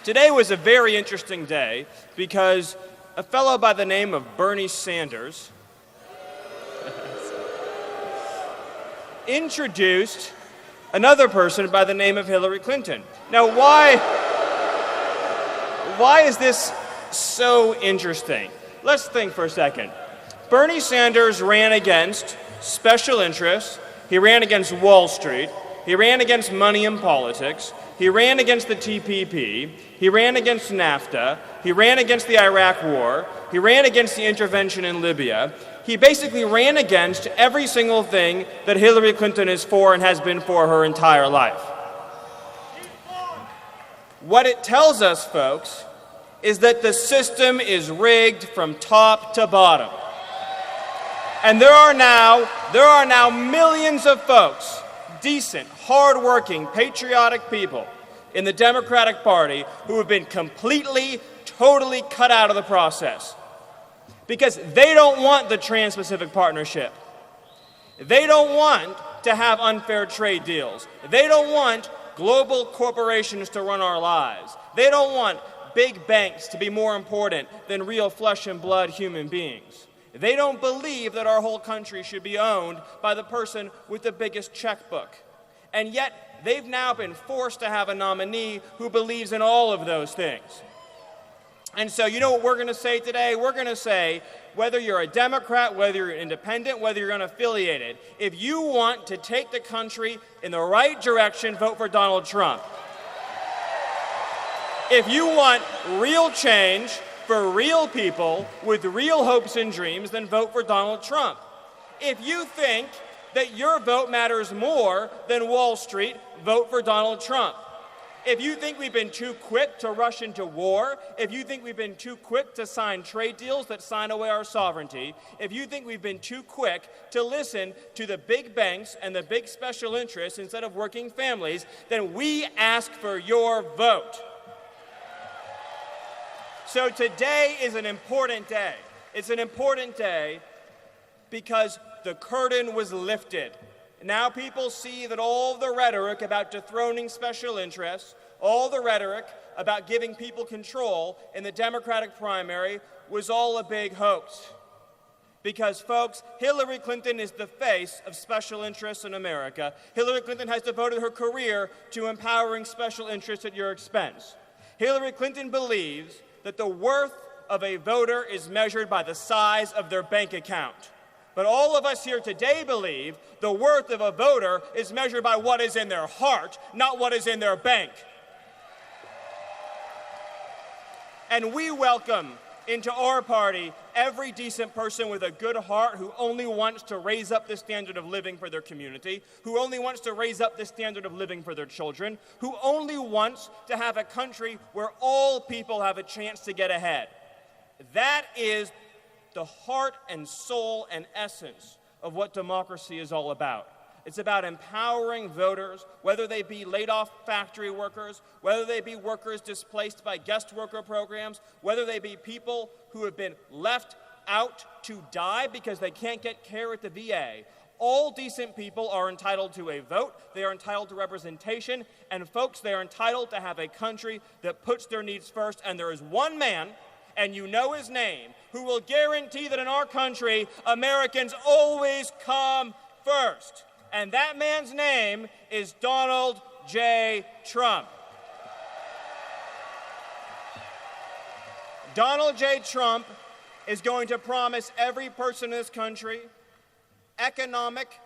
Today was a very interesting day because a fellow by the name of Bernie Sanders introduced another person by the name of Hillary Clinton. Now, why is this so interesting? Let's think for a second. Bernie Sanders ran against special interests. He ran against Wall Street. He ran against money in politics. He ran against the TPP. He ran against NAFTA. He ran against the Iraq War. He ran against the intervention in Libya. He basically ran against every single thing that Hillary Clinton is for and has been for her entire life. What it tells us, folks, is that the system is rigged from top to bottom. And there are now millions of folks, decent, hardworking, patriotic people in the Democratic Party who have been completely, totally cut out of the process because they don't want the Trans-Pacific Partnership. They don't want to have unfair trade deals. They don't want global corporations to run our lives. They don't want big banks to be more important than real flesh and blood human beings. They don't believe that our whole country should be owned by the person with the biggest checkbook. And yet, they've now been forced to have a nominee who believes in all of those things. And so, you know what we're going to say today? We're going to say, whether you're a Democrat, whether you're independent, whether you're unaffiliated, if you want to take the country in the right direction, vote for Donald Trump. If you want real change for real people with real hopes and dreams, then vote for Donald Trump. If you think that your vote matters more than Wall Street, vote for Donald Trump. If you think we've been too quick to rush into war, if you think we've been too quick to sign trade deals that sign away our sovereignty, if you think we've been too quick to listen to the big banks and the big special interests instead of working families, then we ask for your vote. So today is an important day. It's an important day because the curtain was lifted. Now people see that all the rhetoric about dethroning special interests, all the rhetoric about giving people control in the Democratic primary was all a big hoax. Because, folks, Hillary Clinton is the face of special interests in America. Hillary Clinton has devoted her career to empowering special interests at your expense. Hillary Clinton believes that the worth of a voter is measured by the size of their bank account. But all of us here today believe the worth of a voter is measured by what is in their heart, not what is in their bank. And we welcome into our party every decent person with a good heart who only wants to raise up the standard of living for their community, who only wants to raise up the standard of living for their children, who only wants to have a country where all people have a chance to get ahead. That is the heart and soul and essence of what democracy is all about. It's about empowering voters, whether they be laid-off factory workers, whether they be workers displaced by guest worker programs, whether they be people who have been left out to die because they can't get care at the VA. All decent people are entitled to a vote, they are entitled to representation, and folks, they are entitled to have a country that puts their needs first, and there is one man, and you know his name, who will guarantee that in our country, Americans always come first. And that man's name is Donald J. Trump. Donald J. Trump is going to promise every person in this country economic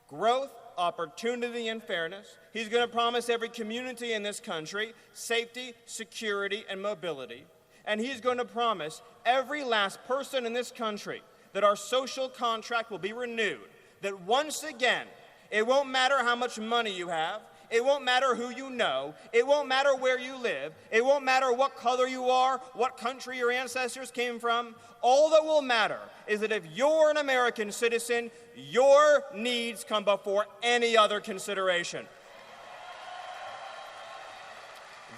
growth, opportunity, and fairness. He's going to promise every community in this country safety, security, and mobility. And he's going to promise every last person in this country that our social contract will be renewed, that once again, it won't matter how much money you have, it won't matter who you know, it won't matter where you live, it won't matter what color you are, what country your ancestors came from. All that will matter is that if you're an American citizen, your needs come before any other consideration.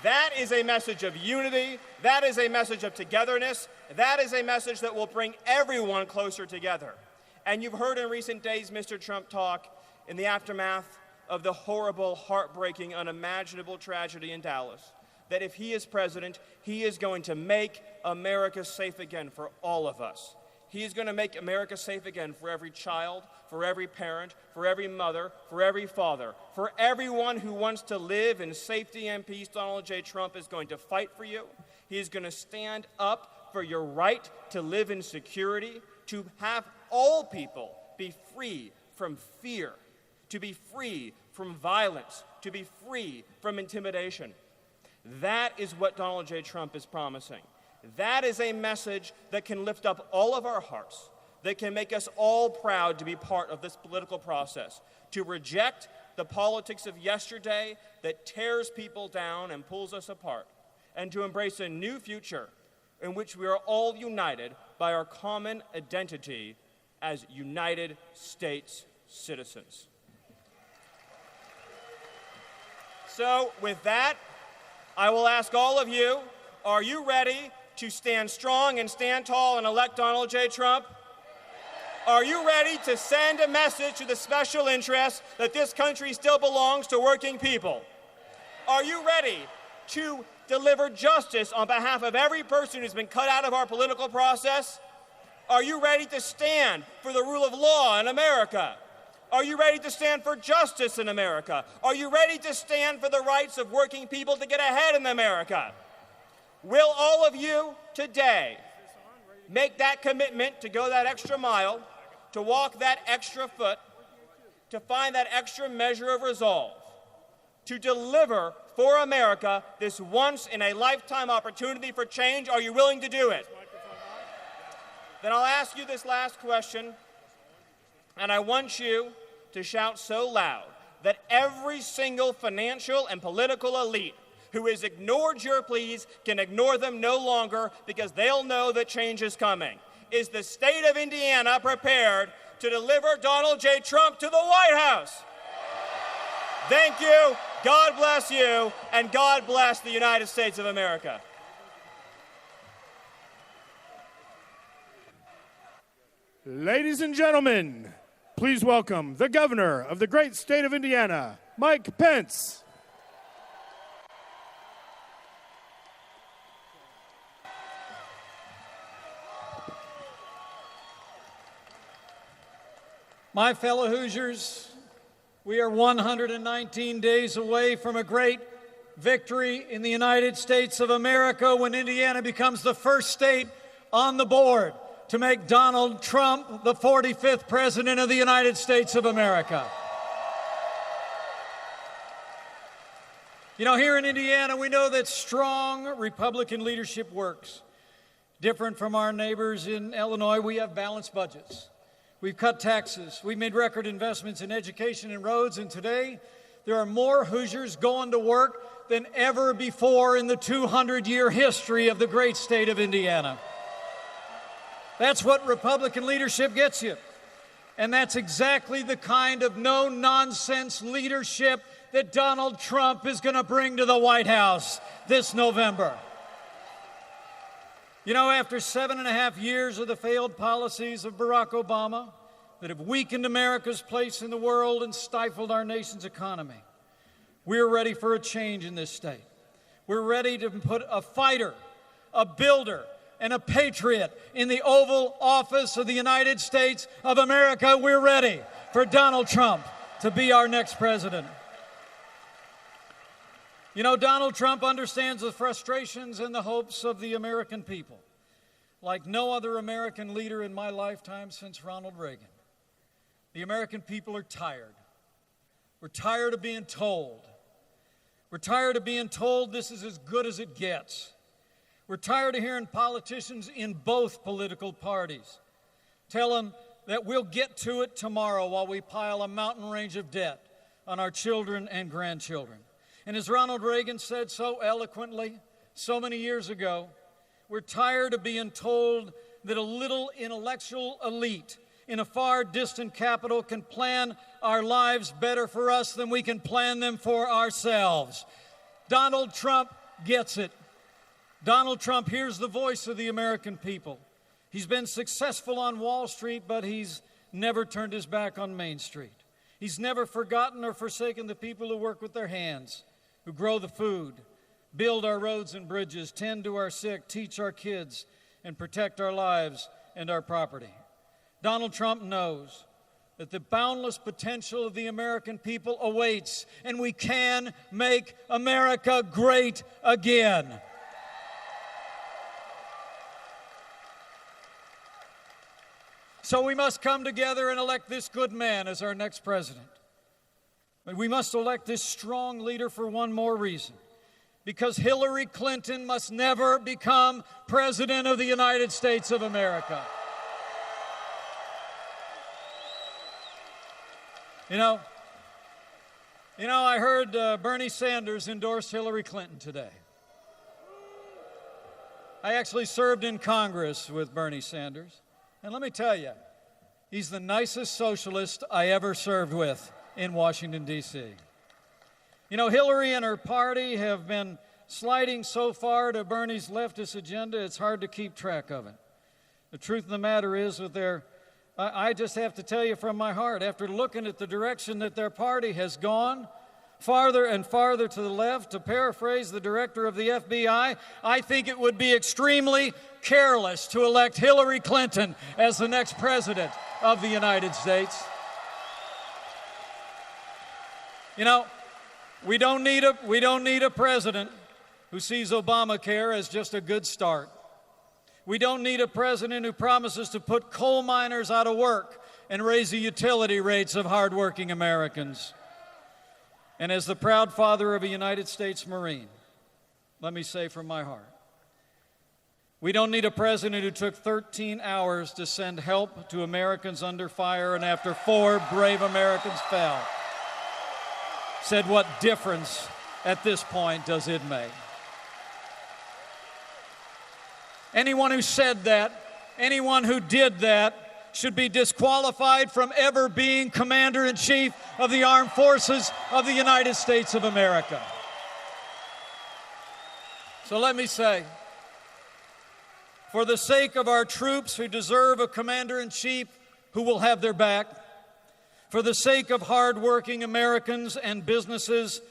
That is a message of unity. That is a message of togetherness. That is a message that will bring everyone closer together. And you've heard in recent days Mr. Trump talk in the aftermath of the horrible, heartbreaking, unimaginable tragedy in Dallas. that if he is president, he is going to make America safe again for all of us. He is going to make America safe again for every child, for every parent, for every mother, for every father, for everyone who wants to live in safety and peace. Donald J. Trump is going to fight for you. He is going to stand up for your right to live in security, to have all people be free from fear, to be free from violence, to be free from intimidation. That is what Donald J. Trump is promising. That is a message that can lift up all of our hearts, that can make us all proud to be part of this political process, to reject the politics of yesterday that tears people down and pulls us apart, and to embrace a new future in which we are all united by our common identity as United States citizens. So, with that, I will ask all of you, are you ready to stand strong and stand tall and elect Donald J. Trump? Are you ready to send a message to the special interests that this country still belongs to working people? Are you ready to deliver justice on behalf of every person who's been cut out of our political process? Are you ready to stand for the rule of law in America? Are you ready to stand for justice in America? Are you ready to stand for the rights of working people to get ahead in America? Will all of you today make that commitment to go that extra mile, to walk that extra foot, to find that extra measure of resolve, to deliver for America this once-in-a-lifetime opportunity for change? Are you willing to do it? Then I'll ask you this last question, and I want you to shout so loud that every single financial and political elite who has ignored your pleas can ignore them no longer, because they'll know that change is coming. Is the state of Indiana prepared to deliver Donald J. Trump to the White House? Thank you, God bless you, and God bless the United States of America. Ladies and gentlemen, please welcome the governor of the great state of Indiana, Mike Pence. My fellow Hoosiers, we are 119 days away from a great victory in the United States of America when Indiana becomes the first state on the board to make Donald Trump the 45th President of the United States of America. You know, here in Indiana, we know that strong Republican leadership works. Different from our neighbors in Illinois, we have balanced budgets. We've cut taxes. We've made record investments in education and roads, and today there are more Hoosiers going to work than ever before in the 200-year history of the great state of Indiana. That's what Republican leadership gets you. And that's exactly the kind of no-nonsense leadership that Donald Trump is going to bring to the White House this November. You know, after 7.5 years of the failed policies of Barack Obama that have weakened America's place in the world and stifled our nation's economy, we're ready for a change in this state. We're ready to put a fighter, a builder, and a patriot in the Oval Office of the United States of America. We're ready for Donald Trump to be our next president. You know, Donald Trump understands the frustrations and the hopes of the American people like no other American leader in my lifetime since Ronald Reagan. The American people are tired. We're tired of being told. We're tired of being told this is as good as it gets. We're tired of hearing politicians in both political parties tell them that we'll get to it tomorrow while we pile a mountain range of debt on our children and grandchildren. And as Ronald Reagan said so eloquently so many years ago, we're tired of being told that a little intellectual elite in a far distant capital can plan our lives better for us than we can plan them for ourselves. Donald Trump gets it. Donald Trump hears the voice of the American people. He's been successful on Wall Street, but he's never turned his back on Main Street. He's never forgotten or forsaken the people who work with their hands, who grow the food, build our roads and bridges, tend to our sick, teach our kids, and protect our lives and our property. Donald Trump knows that the boundless potential of the American people awaits, and we can make America great again. So we must come together and elect this good man as our next president. But we must elect this strong leader for one more reason. Because Hillary Clinton must never become President of the United States of America. You know, I heard Bernie Sanders endorse Hillary Clinton today. I actually served in Congress with Bernie Sanders. And let me tell you, he's the nicest socialist I ever served with in Washington, D.C. You know, Hillary and her party have been sliding so far to Bernie's leftist agenda, it's hard to keep track of it. The truth of the matter is that I just have to tell you from my heart, after looking at the direction that their party has gone, farther and farther to the left, to paraphrase the director of the FBI, I think it would be extremely careless to elect Hillary Clinton as the next president of the United States. You know, we don't need a president who sees Obamacare as just a good start. We don't need a president who promises to put coal miners out of work and raise the utility rates of hardworking Americans. And as the proud father of a United States Marine, let me say from my heart, we don't need a president who took 13 hours to send help to Americans under fire and after 4 brave Americans fell, said, "What difference at this point does it make?" Anyone who said that, anyone who did that, should be disqualified from ever being Commander-in-Chief of the Armed Forces of the United States of America. So let me say, for the sake of our troops who deserve a Commander-in-Chief who will have their back, for the sake of hardworking Americans and businesses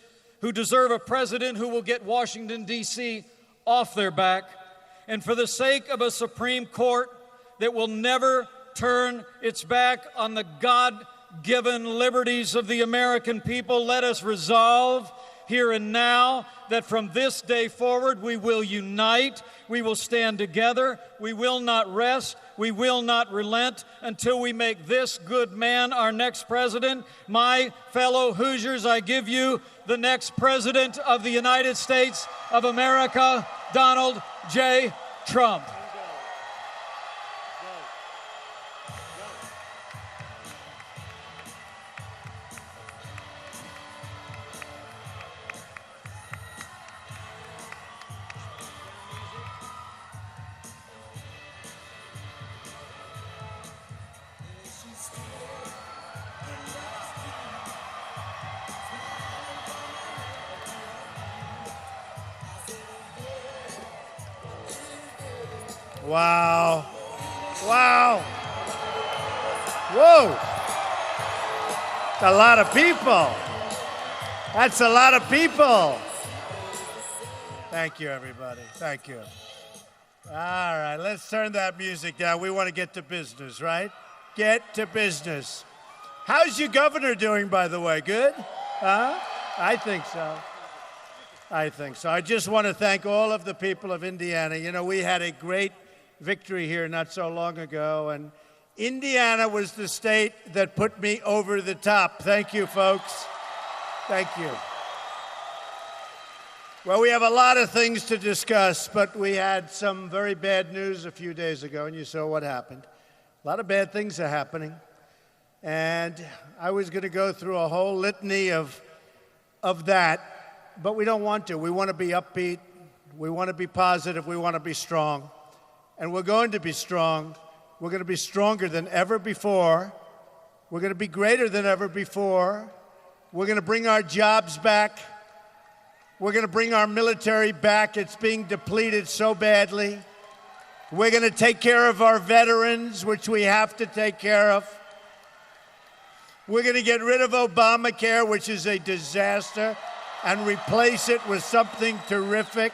who deserve a president who will get Washington, D.C. off their back, and for the sake of a Supreme Court that will never turn its back on the God-given liberties of the American people, let us resolve here and now that from this day forward we will unite, we will stand together, we will not rest, we will not relent until we make this good man our next president. My fellow Hoosiers, I give you the next president of the United States of America, Donald J. Trump. Wow. Wow. Whoa. That's a lot of people. That's a lot of people. Thank you, everybody. Thank you. All right, let's turn that music down. We want to get to business, right? Get to business. How's your governor doing, by the way? Good? Huh? I think so. I think so. I just want to thank all of the people of Indiana. You know, we had a great victory here not so long ago, and Indiana was the state that put me over the top. Thank you, folks. Thank you. Well, we have a lot of things to discuss, but we had some very bad news a few days ago, and you saw what happened. A lot of bad things are happening, and I was going to go through a whole litany of that, but we don't want to. We want to be upbeat. We want to be positive. We want to be strong. And we're going to be strong. We're going to be stronger than ever before. We're going to be greater than ever before. We're going to bring our jobs back. We're going to bring our military back. It's being depleted so badly. We're going to take care of our veterans, which we have to take care of. We're going to get rid of Obamacare, which is a disaster. and replace it with something terrific.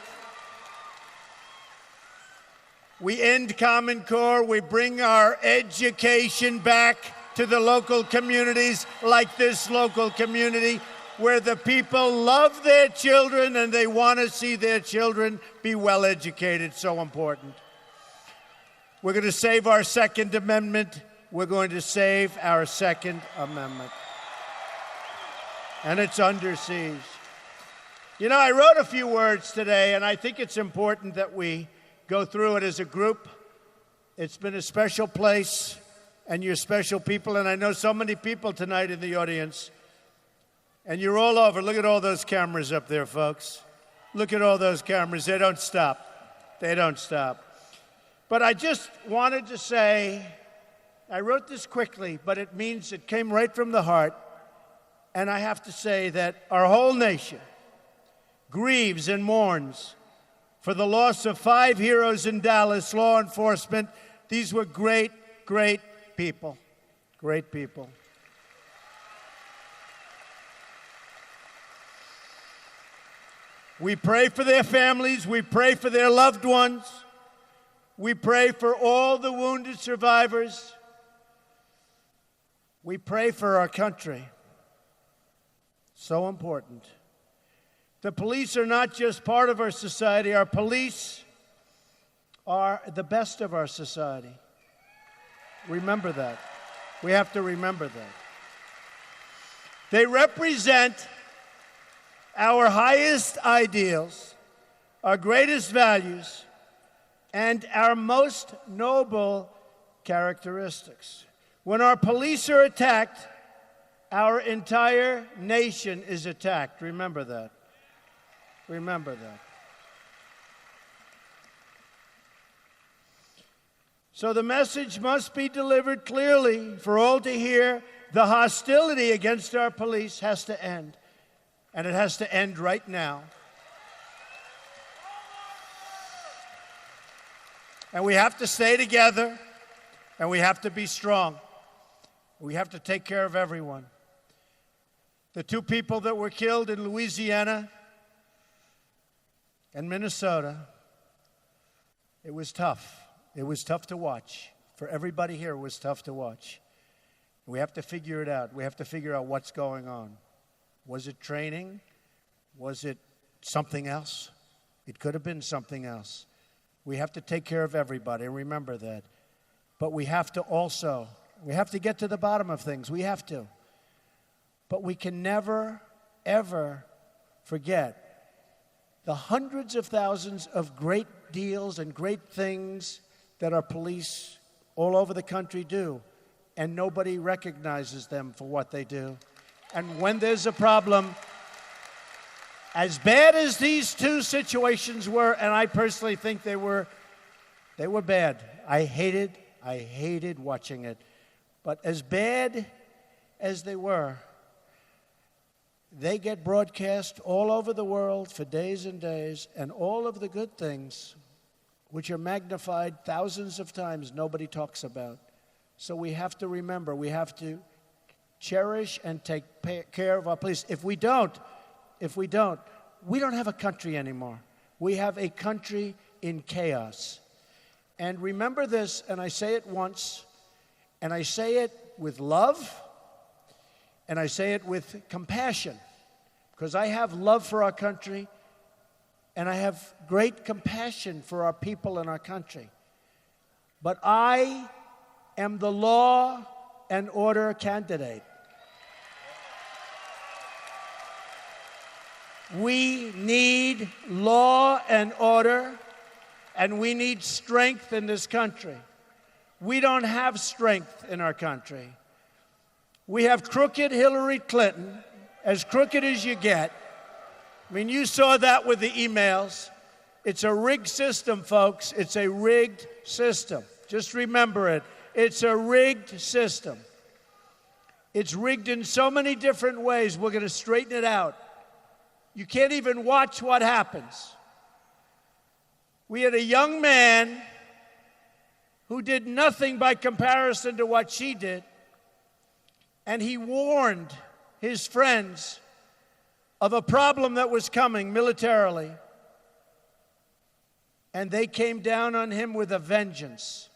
We end Common Core. We bring our education back to the local communities, like this local community, where the people love their children and they want to see their children be well educated. So important. We're going to save our Second Amendment. We're going to save our Second Amendment. And it's under siege. You know, I wrote a few words today, and I think it's important that we go through it as a group. It's been a special place, and you're special people, and I know so many people tonight in the audience. And you're all over. Look at all those cameras up there, folks. Look at all those cameras. They don't stop. They don't stop. But I just wanted to say, I wrote this quickly, but it means it came right from the heart. And I have to say that our whole nation grieves and mourns for the loss of 5 heroes in Dallas, law enforcement. These were great, great people. Great people. We pray for their families. We pray for their loved ones. We pray for all the wounded survivors. We pray for our country. So important. The police are not just part of our society. Our police are the best of our society. Remember that. We have to remember that. They represent our highest ideals, our greatest values, and our most noble characteristics. When our police are attacked, our entire nation is attacked. Remember that. Remember that. So the message must be delivered clearly for all to hear. The hostility against our police has to end. And it has to end right now. And we have to stay together, and we have to be strong. We have to take care of everyone. The 2 people that were killed in Louisiana and Minnesota, it was tough. It was tough to watch. For everybody here, it was tough to watch. We have to figure it out. We have to figure out what's going on. Was it training? Was it something else? It could have been something else. We have to take care of everybody, and remember that. But we have to get to the bottom of things. We have to. But we can never, ever forget the hundreds of thousands of great deals and great things that our police all over the country do, and nobody recognizes them for what they do. And when there's a problem, as bad as these 2 situations were, and I personally think they were bad. I hated watching it. But as bad as they were, they get broadcast all over the world for days and days, and all of the good things, which are magnified thousands of times, nobody talks about. So we have to remember, we have to cherish and take care of our police. If we don't, we don't have a country anymore. We have a country in chaos. And remember this, and I say it once, and I say it with love, and I say it with compassion, because I have love for our country, and I have great compassion for our people in our country. But I am the law and order candidate. We need law and order, and we need strength in this country. We don't have strength in our country. We have crooked Hillary Clinton, as crooked as you get. I mean, you saw that with the emails. It's a rigged system, folks. It's a rigged system. Just remember it. It's a rigged system. It's rigged in so many different ways. We're going to straighten it out. You can't even watch what happens. We had a young man who did nothing by comparison to what she did, and he warned his friends of a problem that was coming militarily. And they came down on him with a vengeance.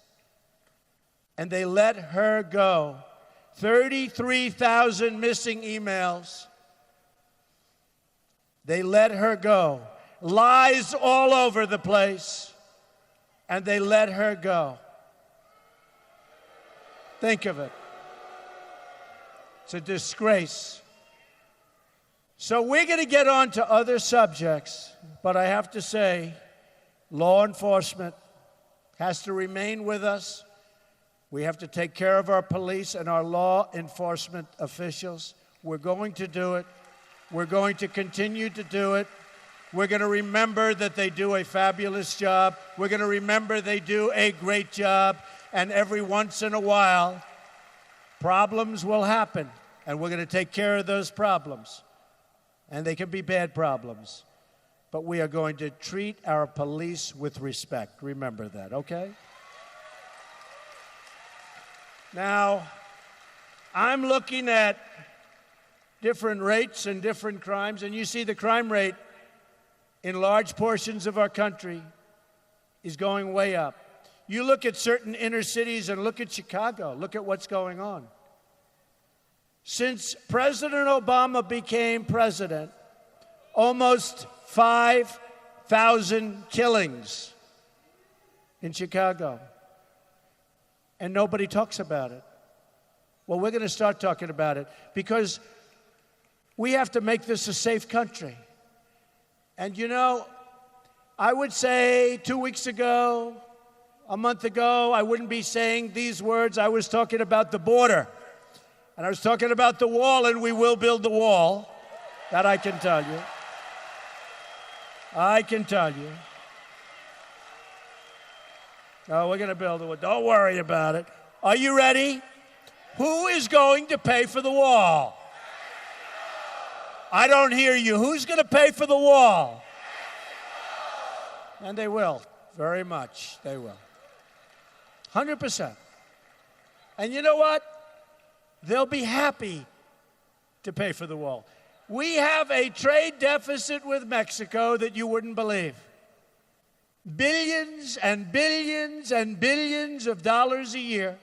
And they let her go. 33,000 missing emails. They let her go. Lies all over the place. And they let her go. Think of it. It's a disgrace. So we're going to get on to other subjects, but I have to say, law enforcement has to remain with us. We have to take care of our police and our law enforcement officials. We're going to do it. We're going to continue to do it. We're going to remember that they do a fabulous job. We're going to remember they do a great job. And every once in a while, problems will happen. And we're going to take care of those problems. And they can be bad problems. But we are going to treat our police with respect. Remember that, okay? Now, I'm looking at different rates and different crimes, and you see the crime rate in large portions of our country is going way up. You look at certain inner cities and look at Chicago. Look at what's going on. Since President Obama became president, almost 5,000 killings in Chicago. And nobody talks about it. Well, we're going to start talking about it because we have to make this a safe country. And you know, I would say 2 weeks ago, a month ago, I wouldn't be saying these words. I was talking about the border. And I was talking about the wall, and we will build the wall. That I can tell you. I can tell you. Oh, we're going to build the wall. Don't worry about it. Are you ready? Who is going to pay for the wall? I don't hear you. Who's going to pay for the wall? And they will. Very much. They will. 100%. And you know what? They'll be happy to pay for the wall. We have a trade deficit with Mexico that you wouldn't believe. Billions and billions and billions of dollars a year.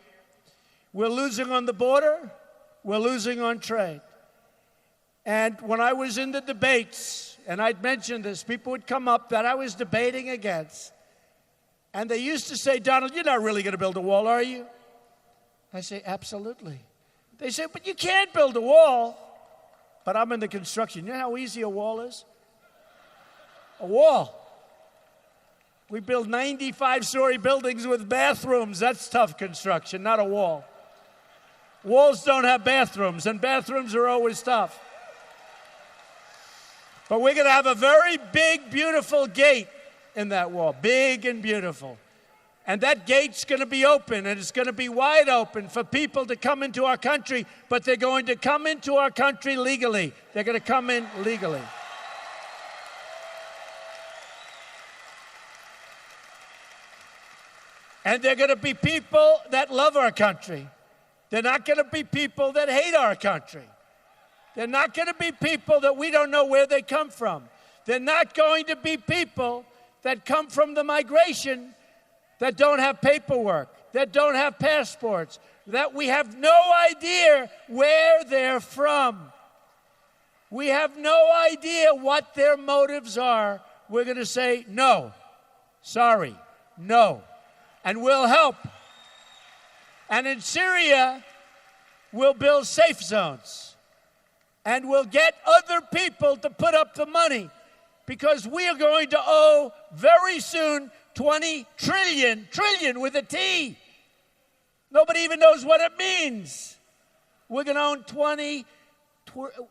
We're losing on the border. We're losing on trade. And when I was in the debates, and I'd mentioned this, people would come up that I was debating against. And they used to say, Donald, you're not really going to build a wall, are you? I say, absolutely. They say, but you can't build a wall. But I'm in the construction. You know how easy a wall is? A wall. We build 95-story buildings with bathrooms. That's tough construction, not a wall. Walls don't have bathrooms, and bathrooms are always tough. But we're going to have a very big, beautiful gate in that wall. Big and beautiful. And that gate's going to be open, and it's going to be wide open for people to come into our country, but they're going to come into our country legally. They're going to come in legally. And they're going to be people that love our country. They're not going to be people that hate our country. They're not going to be people that we don't know where they come from. They're not going to be people that come from the migration that don't have paperwork, that don't have passports, that we have no idea where they're from. We have no idea what their motives are. We're going to say, no, sorry, no, and we'll help. And in Syria, we'll build safe zones, and we'll get other people to put up the money, because we are going to owe very soon 20 trillion with a T. Nobody even knows what it means. We're going to own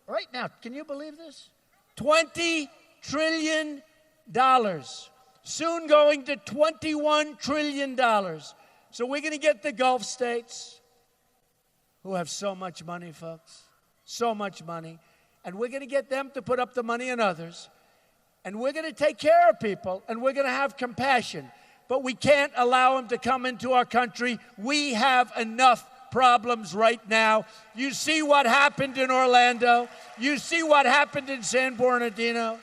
right now, can you believe this? $20 trillion. Soon going to $21 trillion. So we're going to get the Gulf states, who have so much money, folks, so much money, and we're going to get them to put up the money and others. And we're going to take care of people, and we're going to have compassion. But we can't allow them to come into our country. We have enough problems right now. You see what happened in Orlando. You see what happened in San Bernardino.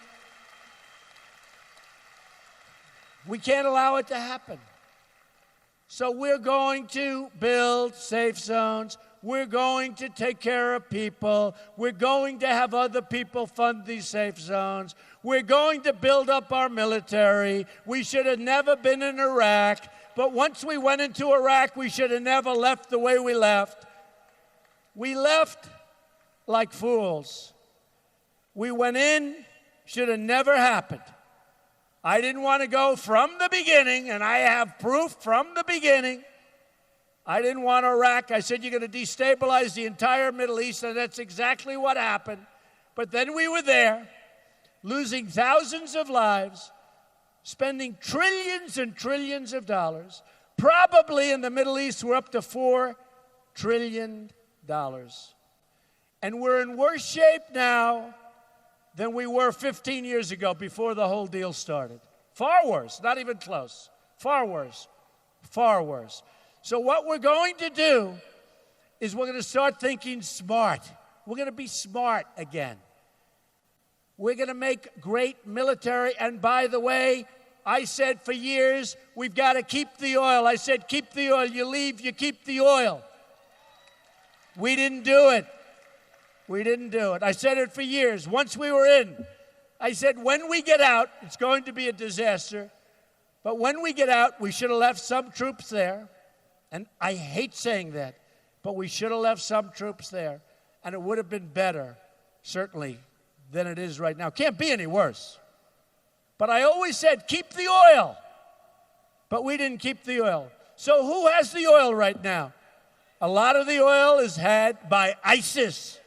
We can't allow it to happen. So we're going to build safe zones. We're going to take care of people. We're going to have other people fund these safe zones. We're going to build up our military. We should have never been in Iraq. But once we went into Iraq, we should have never left the way we left. We left like fools. We went in, should have never happened. I didn't want to go from the beginning, and I have proof from the beginning. I didn't want Iraq. I said, you're going to destabilize the entire Middle East, and that's exactly what happened. But then we were there, losing thousands of lives, spending trillions and trillions of dollars. Probably in the Middle East, we're up to $4 trillion. And we're in worse shape now than we were 15 years ago before the whole deal started. Far worse, not even close. Far worse, far worse. So what we're going to do is we're going to start thinking smart. We're going to be smart again. We're going to make great military. And by the way, I said for years, we've got to keep the oil. I said, keep the oil. You leave, you keep the oil. We didn't do it. We didn't do it. I said it for years. Once we were in, I said, when we get out, it's going to be a disaster. But when we get out, we should have left some troops there. And I hate saying that, but we should have left some troops there. And it would have been better, certainly, than it is right now. Can't be any worse. But I always said, keep the oil. But we didn't keep the oil. So who has the oil right now? A lot of the oil is had by ISIS.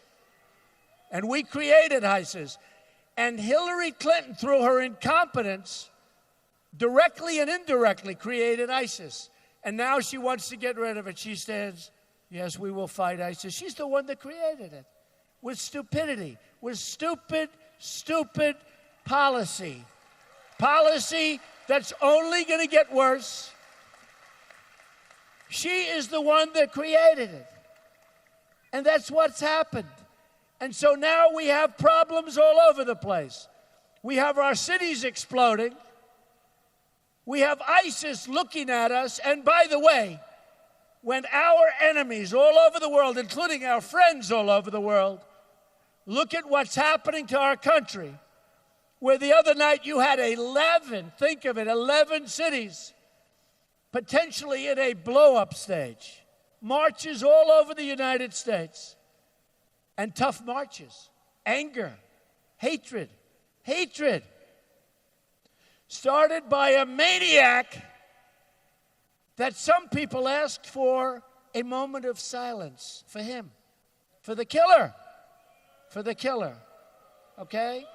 And we created ISIS. And Hillary Clinton, through her incompetence, directly and indirectly created ISIS. And now she wants to get rid of it. She says, yes, we will fight ISIS. She's the one that created it. With stupidity. With stupid policy. Policy that's only going to get worse. She is the one that created it. And that's what's happened. And so now we have problems all over the place. We have our cities exploding. We have ISIS looking at us. And by the way, when our enemies all over the world, including our friends all over the world, look at what's happening to our country, where the other night you had 11, think of it, 11 cities potentially in a blow-up stage. Marches all over the United States. And tough marches. Anger. Hatred. Started by a maniac that some people asked for a moment of silence for him. For the killer. Okay?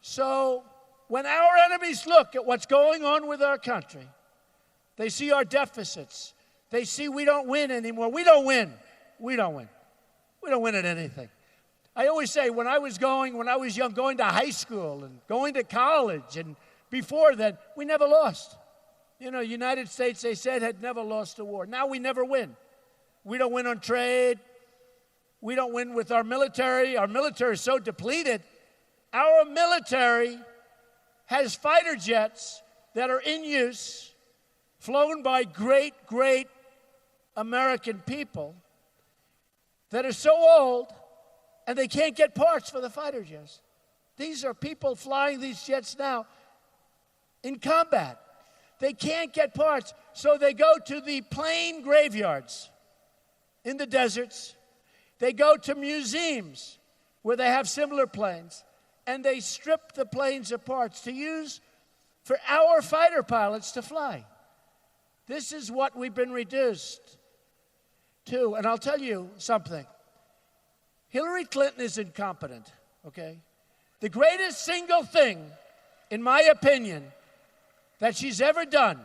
So, when our enemies look at what's going on with our country, they see our deficits. They see we don't win anymore. We don't win at anything. I always say, when I was young, going to high school and going to college, and before then, we never lost. You know, United States, they said, had never lost a war. Now we never win. We don't win on trade. We don't win with our military. Our military is so depleted. Our military has fighter jets that are in use, flown by great American people that are so old, and they can't get parts for the fighter jets. These are people flying these jets now in combat. They can't get parts, so they go to the plane graveyards in the deserts. They go to museums where they have similar planes, and they strip the planes of parts to use for our fighter pilots to fly. This is what we've been reduced to. And I'll tell you something. Hillary Clinton is incompetent, okay? The greatest single thing, in my opinion, that she's ever done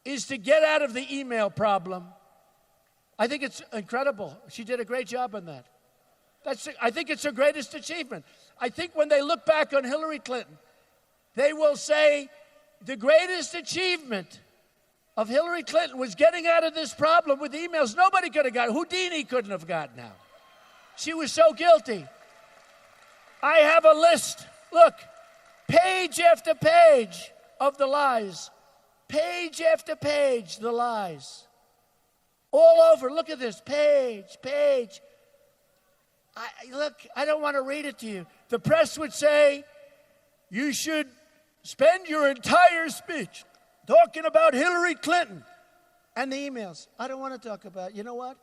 is to get out of the email problem. I think it's incredible. She did a great job on that. I think it's her greatest achievement. I think when they look back on Hillary Clinton, they will say the greatest achievement of Hillary Clinton was getting out of this problem with emails nobody could have gotten. Houdini couldn't have gotten out. She was so guilty. I have a list. Look, page after page of the lies. Page after page, the lies. All over. Look at this. Page. Look, I don't want to read it to you. The press would say, you should spend your entire speech talking about Hillary Clinton and the emails. I don't want to talk about it. You know what?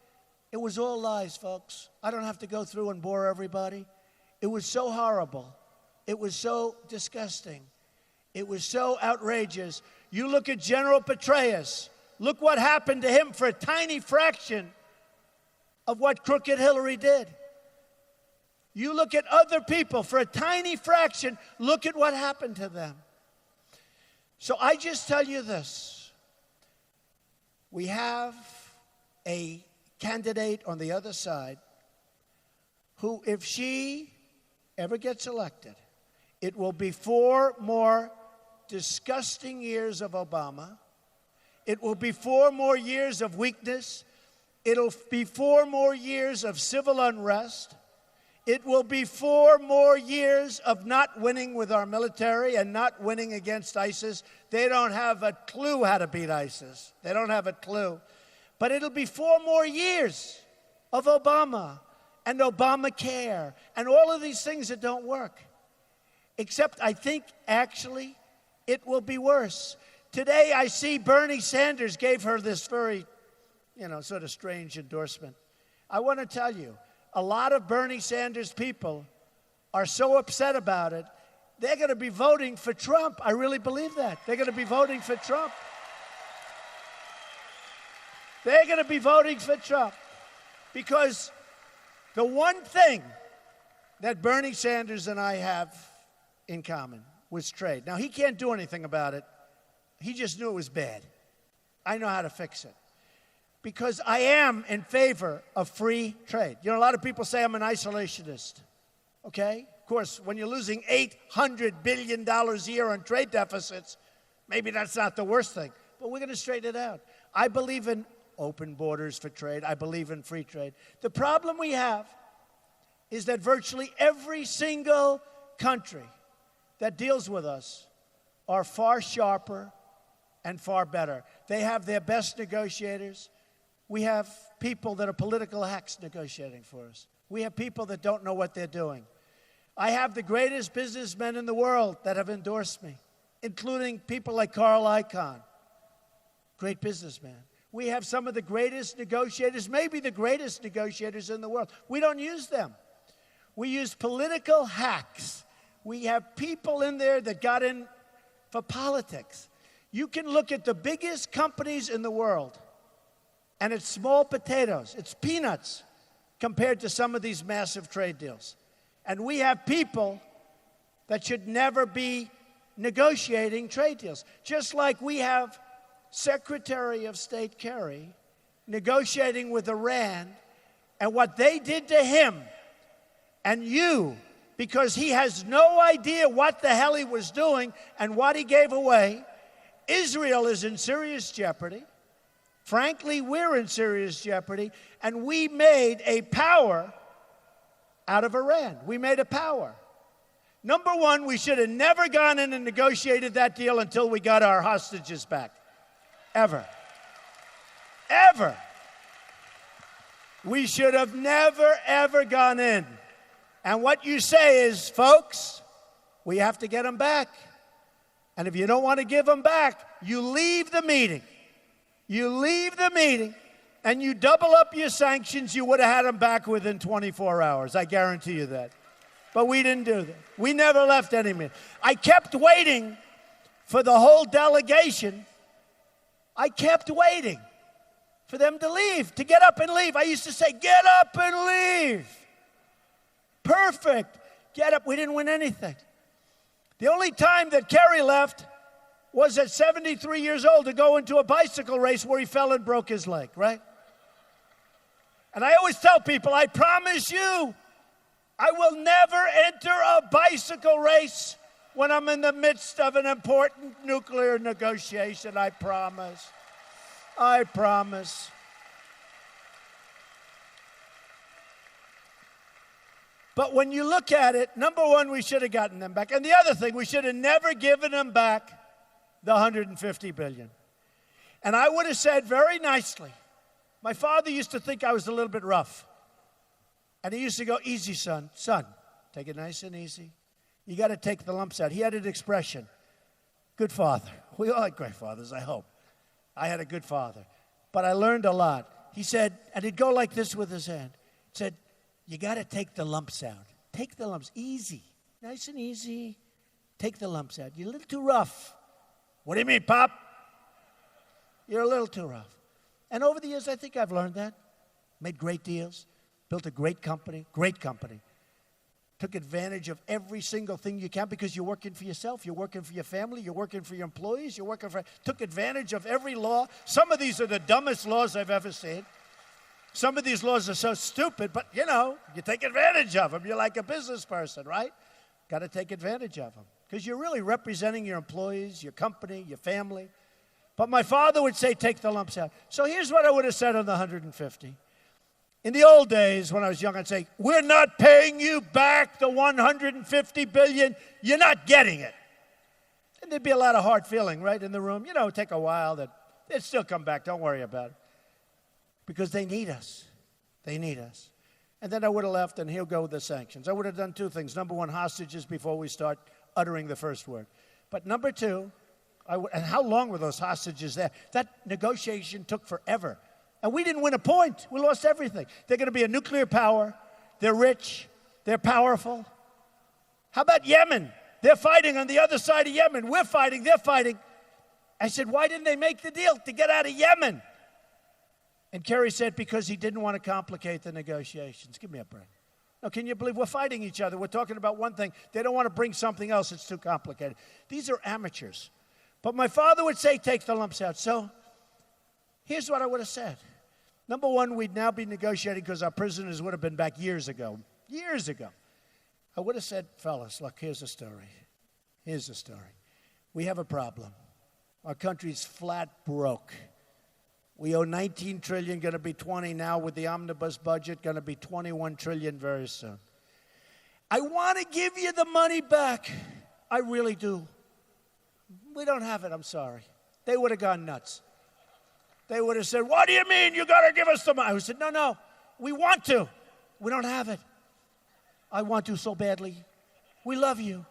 It was all lies, folks. I don't have to go through and bore everybody. It was so horrible. It was so disgusting. It was so outrageous. You look at General Petraeus. Look what happened to him for a tiny fraction of what crooked Hillary did. You look at other people for a tiny fraction, look at what happened to them. So I just tell you this. We have a candidate on the other side who, if she ever gets elected, it will be 4 more disgusting years of Obama. It will be 4 more years of weakness. It'll be 4 more years of civil unrest. It will be 4 more years of not winning with our military and not winning against ISIS. They don't have a clue how to beat ISIS. They don't have a clue. But it'll be 4 more years of Obama and Obamacare and all of these things that don't work. Except I think actually it will be worse. Today I see Bernie Sanders gave her this very, sort of strange endorsement. I want to tell you, a lot of Bernie Sanders people are so upset about it, they're going to be voting for Trump. I really believe that. They're going to be voting for Trump. They're going to be voting for Trump. Because the one thing that Bernie Sanders and I have in common was trade. Now, he can't do anything about it. He just knew it was bad. I know how to fix it. Because I am in favor of free trade. A lot of people say I'm an isolationist. Okay? Of course, when you're losing $800 billion a year on trade deficits, maybe that's not the worst thing. But we're going to straighten it out. I believe in open borders for trade. I believe in free trade. The problem we have is that virtually every single country that deals with us are far sharper and far better. They have their best negotiators. We have people that are political hacks negotiating for us. We have people that don't know what they're doing. I have the greatest businessmen in the world that have endorsed me, including people like Carl Icahn, great businessman. We have some of the greatest negotiators, maybe the greatest negotiators in the world. We don't use them. We use political hacks. We have people in there that got in for politics. You can look at the biggest companies in the world, and it's small potatoes. It's peanuts compared to some of these massive trade deals. And we have people that should never be negotiating trade deals. Just like we have Secretary of State Kerry negotiating with Iran, and what they did to him and you, because he has no idea what the hell he was doing and what he gave away. Israel is in serious jeopardy. Frankly, we're in serious jeopardy, and we made a power out of Iran. We made a power. Number one, we should have never gone in and negotiated that deal until we got our hostages back. Ever. Ever. We should have never, ever gone in. And what you say is, folks, we have to get them back. And if you don't want to give them back, you leave the meeting. You leave the meeting, and you double up your sanctions. You would have had them back within 24 hours. I guarantee you that. But we didn't do that. We never left any meeting. I kept waiting for the whole delegation. I kept waiting for them to leave, to get up and leave. I used to say, get up and leave. Perfect. Get up. We didn't win anything. The only time that Kerry left was at 73 years old to go into a bicycle race where he fell and broke his leg, right? And I always tell people, I promise you, I will never enter a bicycle race when I'm in the midst of an important nuclear negotiation, I promise. I promise. But when you look at it, number one, we should have gotten them back. And the other thing, we should have never given them back the $150 billion. And I would have said very nicely, my father used to think I was a little bit rough. And he used to go, easy, son. Son, take it nice and easy. You got to take the lumps out. He had an expression, good father. We all had great fathers, I hope. I had a good father. But I learned a lot. He said, and he'd go like this with his hand. He said, you got to take the lumps out. Take the lumps. Easy. Nice and easy. Take the lumps out. You're a little too rough. What do you mean, Pop? You're a little too rough. And over the years, I think I've learned that. Made great deals. Built a great company. Great company. Took advantage of every single thing you can because you're working for yourself. You're working for your family. You're working for your employees. You're working for... Took advantage of every law. Some of these are the dumbest laws I've ever seen. Some of these laws are so stupid, but, you take advantage of them. You're like a business person, right? Got to take advantage of them because you're really representing your employees, your company, your family. But my father would say, take the lumps out. So here's what I would have said on the 150. In the old days, when I was young, I'd say, we're not paying you back the $150 billion. You're not getting it. And there'd be a lot of hard feeling, right, in the room. It'd take a while. They'd still come back. Don't worry about it. Because they need us. They need us. And then I would have left, and he'll go with the sanctions. I would have done two things. Number one, hostages before we start uttering the first word. But number two, and how long were those hostages there? That negotiation took forever. And we didn't win a point. We lost everything. They're going to be a nuclear power. They're rich. They're powerful. How about Yemen? They're fighting on the other side of Yemen. We're fighting. They're fighting. I said, why didn't they make the deal to get out of Yemen? And Kerry said, because he didn't want to complicate the negotiations. Give me a break. Now, can you believe we're fighting each other? We're talking about one thing. They don't want to bring something else. It's too complicated. These are amateurs. But my father would say, take the lumps out. So here's what I would have said. Number one, we'd now be negotiating because our prisoners would have been back years ago. Years ago. I would have said, fellas, look, here's the story. Here's the story. We have a problem. Our country's flat broke. We owe $19 trillion, going to be 20 now with the omnibus budget, going to be $21 trillion very soon. I want to give you the money back. I really do. We don't have it, I'm sorry. They would have gone nuts. They would have said, what do you mean you got to give us the money? I said, no, we want to. We don't have it. I want to so badly. We love you.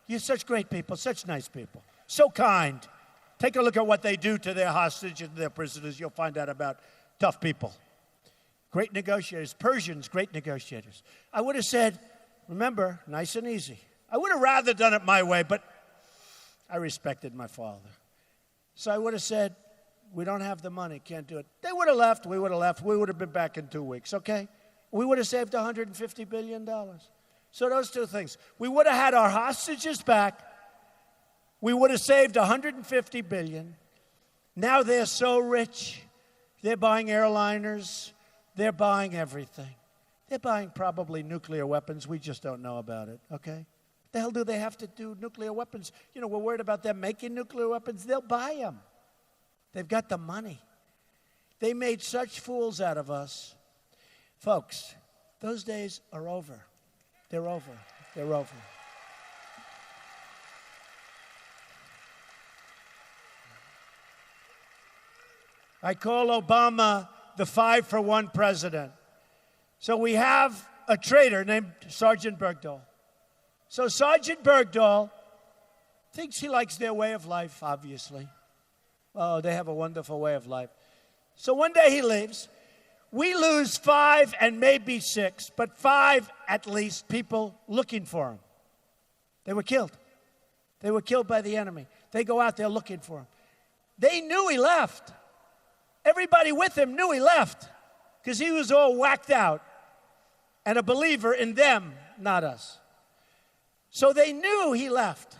You're such great people, such nice people, so kind. Take a look at what they do to their hostages and their prisoners. You'll find out about tough people. Great negotiators. Persians, great negotiators. I would have said, remember, nice and easy. I would have rather done it my way, but I respected my father. So I would have said, we don't have the money, can't do it. They would have left, we would have left. We would have been back in 2 weeks, okay? We would have saved $150 billion. So those two things. We would have had our hostages back. We would have saved $150 billion. Now they're so rich. They're buying airliners. They're buying everything. They're buying probably nuclear weapons. We just don't know about it, okay? What the hell do they have to do nuclear weapons? We're worried about them making nuclear weapons. They'll buy them. They've got the money. They made such fools out of us. Folks, those days are over. They're over. They're over. I call Obama the 5-for-1 president. So we have a traitor named Sergeant Bergdahl. So Sergeant Bergdahl thinks he likes their way of life, obviously. Oh, they have a wonderful way of life. So one day he leaves. We lose 5 and maybe 6, but 5 at least people looking for him. They were killed. They were killed by the enemy. They go out there looking for him. They knew he left. Everybody with him knew he left because he was all whacked out and a believer in them, not us. So they knew he left.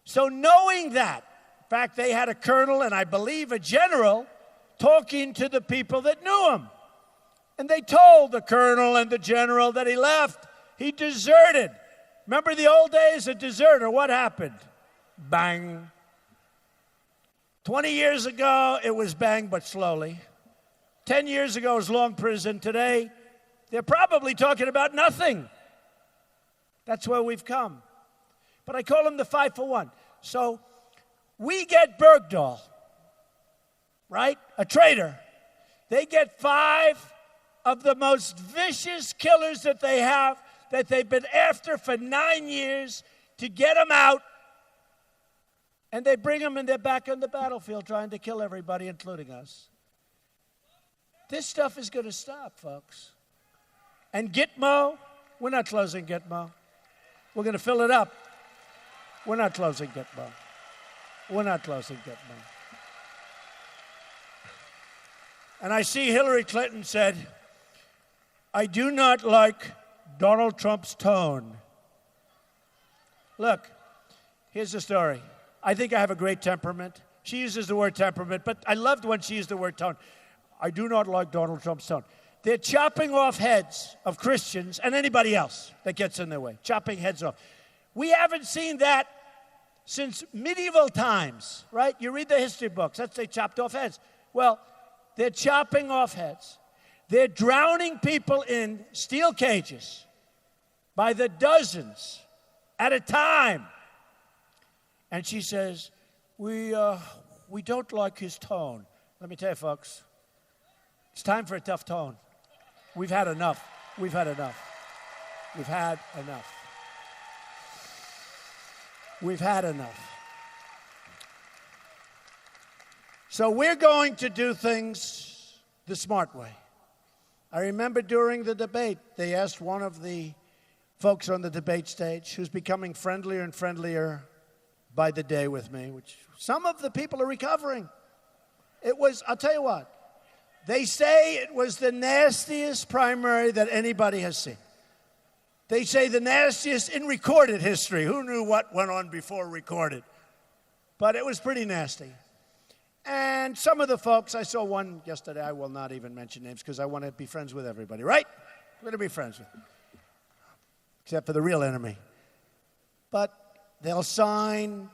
So knowing that, in fact, they had a colonel and I believe a general talking to the people that knew him. And they told the colonel and the general that he left. He deserted. Remember the old days, a deserter, what happened? Bang. 20 years ago, it was bang but slowly. 10 years ago, it was long prison. Today, they're probably talking about nothing. That's where we've come. But I call them the 5 for 1. So we get Bergdahl, right? A traitor. They get 5 of the most vicious killers that they have, that they've been after for 9 years, to get them out. And they bring them and they're back on the battlefield trying to kill everybody, including us. This stuff is going to stop, folks. And Gitmo, we're not closing Gitmo. We're going to fill it up. We're not closing Gitmo. We're not closing Gitmo. And I see Hillary Clinton said, I do not like Donald Trump's tone. Look, here's the story. I think I have a great temperament. She uses the word temperament, but I loved when she used the word tone. I do not like Donald Trump's tone. They're chopping off heads of Christians and anybody else that gets in their way, chopping heads off. We haven't seen that since medieval times, right? You read the history books. That's they chopped off heads. Well, they're chopping off heads. They're drowning people in steel cages by the dozens at a time. And she says, we don't like his tone. Let me tell you, folks, it's time for a tough tone. We've had enough. We've had enough. We've had enough. We've had enough. So we're going to do things the smart way. I remember during the debate, they asked one of the folks on the debate stage, who's becoming friendlier and friendlier by the day with me, which some of the people are recovering. It was, I'll tell you what, they say it was the nastiest primary that anybody has seen. They say the nastiest in recorded history. Who knew what went on before recorded? But it was pretty nasty. And some of the folks, I saw one yesterday, I will not even mention names because I want to be friends with everybody, right? I'm going to be friends with them. Except for the real enemy. But they'll sign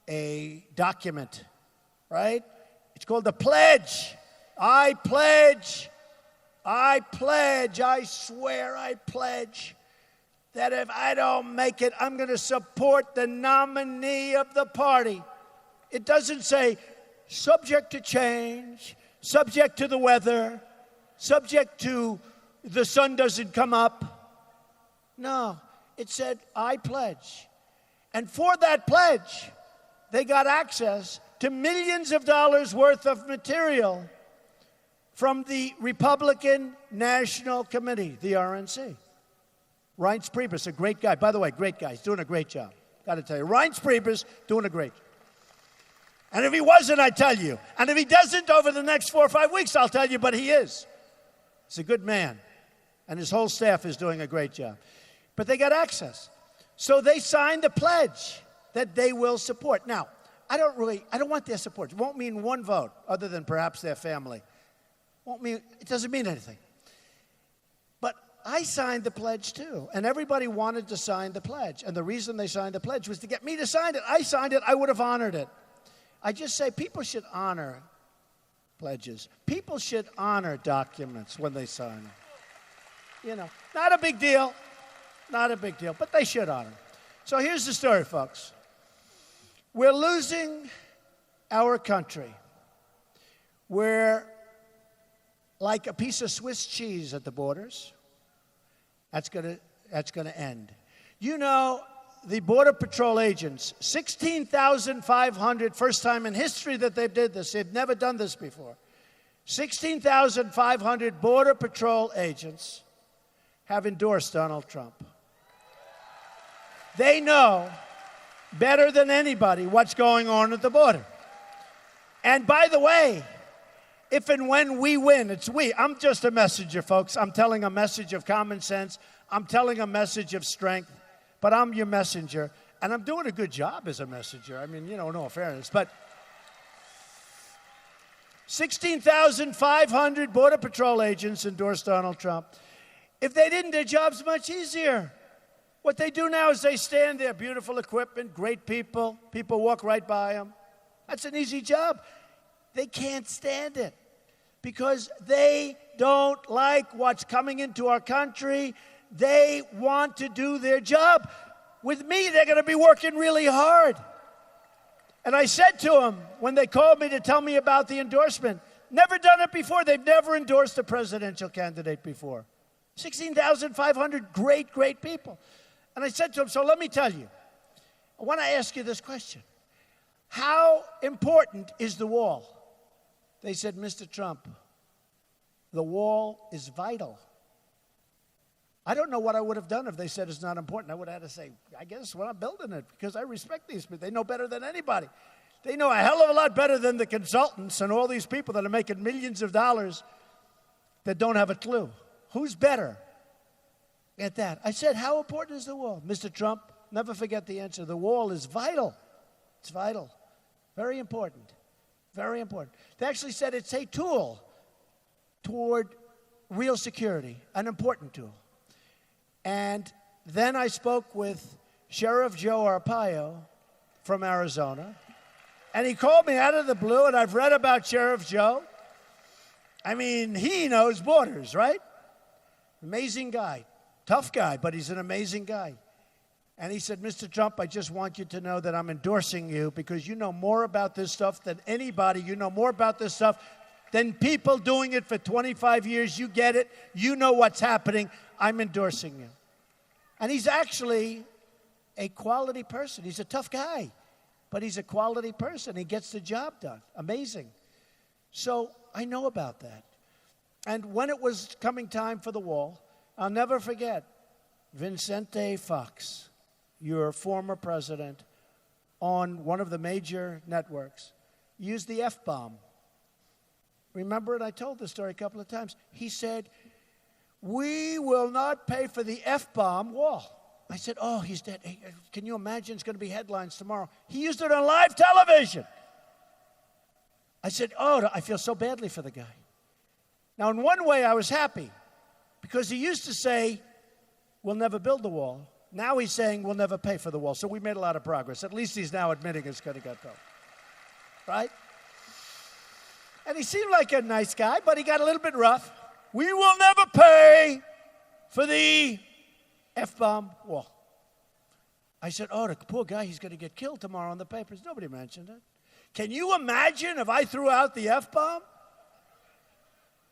a document, right? It's called the pledge. I pledge, I swear I pledge that if I don't make it, I'm going to support the nominee of the party. It doesn't say subject to change, subject to the weather, subject to the sun doesn't come up. No, it said, I pledge. And for that pledge, they got access to millions of dollars worth of material from the Republican National Committee, the RNC. Reince Priebus, a great guy. By the way, great guy. He's doing a great job. Got to tell you. Reince Priebus, doing a great job. And if he wasn't, I'd tell you. And if he doesn't over the next 4 or 5 weeks, I'll tell you, but he is. He's a good man. And his whole staff is doing a great job. But they got access. So they signed a pledge that they will support. Now, I don't want their support. It won't mean one vote, other than perhaps their family. It doesn't mean anything. But I signed the pledge too, and everybody wanted to sign the pledge. And the reason they signed the pledge was to get me to sign it. I signed it, I would have honored it. I just say people should honor pledges. People should honor documents when they sign them. You know, not a big deal. Not a big deal, but they should honor them. So here's the story, folks. We're losing our country. We're like a piece of Swiss cheese at the borders. That's gonna end. You know, the Border Patrol agents, 16,500, first time in history that they did this. They've never done this before. 16,500 Border Patrol agents have endorsed Donald Trump. They know better than anybody what's going on at the border. And by the way, if and when we win, it's we. I'm just a messenger, folks. I'm telling a message of common sense. I'm telling a message of strength. But I'm your messenger. And I'm doing a good job as a messenger. I mean, you know, no fairness. But 16,500 Border Patrol agents endorsed Donald Trump. If they didn't, their job's much easier. What they do now is they stand there, beautiful equipment, great people. People walk right by them. That's an easy job. They can't stand it because they don't like what's coming into our country. They want to do their job. With me, they're going to be working really hard. And I said to them when they called me to tell me about the endorsement, never done it before. They've never endorsed a presidential candidate before. 16,500 great, great people. And I said to them, so let me tell you, I want to ask you this question. How important is the wall? They said, Mr. Trump, the wall is vital. I don't know what I would have done if they said it's not important. I would have had to say, I guess we're not building it because I respect these people. They know better than anybody. They know a hell of a lot better than the consultants and all these people that are making millions of dollars that don't have a clue. Who's better at that? I said, how important is the wall? Mr. Trump, never forget the answer. The wall is vital. It's vital. Very important. Very important. They actually said it's a tool toward real security, an important tool. And then I spoke with Sheriff Joe Arpaio from Arizona, and he called me out of the blue, and I've read about Sheriff Joe. I mean, he knows borders, right? Amazing guy. Tough guy, but he's an amazing guy. And he said, Mr. Trump, I just want you to know that I'm endorsing you because you know more about this stuff than anybody. You know more about this stuff than people doing it for 25 years. You get it. You know what's happening. I'm endorsing you. And he's actually a quality person. He's a tough guy, but he's a quality person. He gets the job done. Amazing. So I know about that. And when it was coming time for the wall, I'll never forget Vicente Fox, your former president, on one of the major networks, used the F-bomb. Remember it? I told the story a couple of times. He said, we will not pay for the F-bomb wall. I said, oh, he's dead. Hey, can you imagine? It's going to be headlines tomorrow. He used it on live television. I said, oh, I feel so badly for the guy. Now, in one way, I was happy because he used to say, we'll never build the wall. Now he's saying we'll never pay for the wall. So we made a lot of progress. At least he's now admitting it's going to get built. Right? And he seemed like a nice guy, but he got a little bit rough. We will never pay for the F-bomb wall. I said, oh, the poor guy, he's going to get killed tomorrow in the papers. Nobody mentioned it. Can you imagine if I threw out the F-bomb?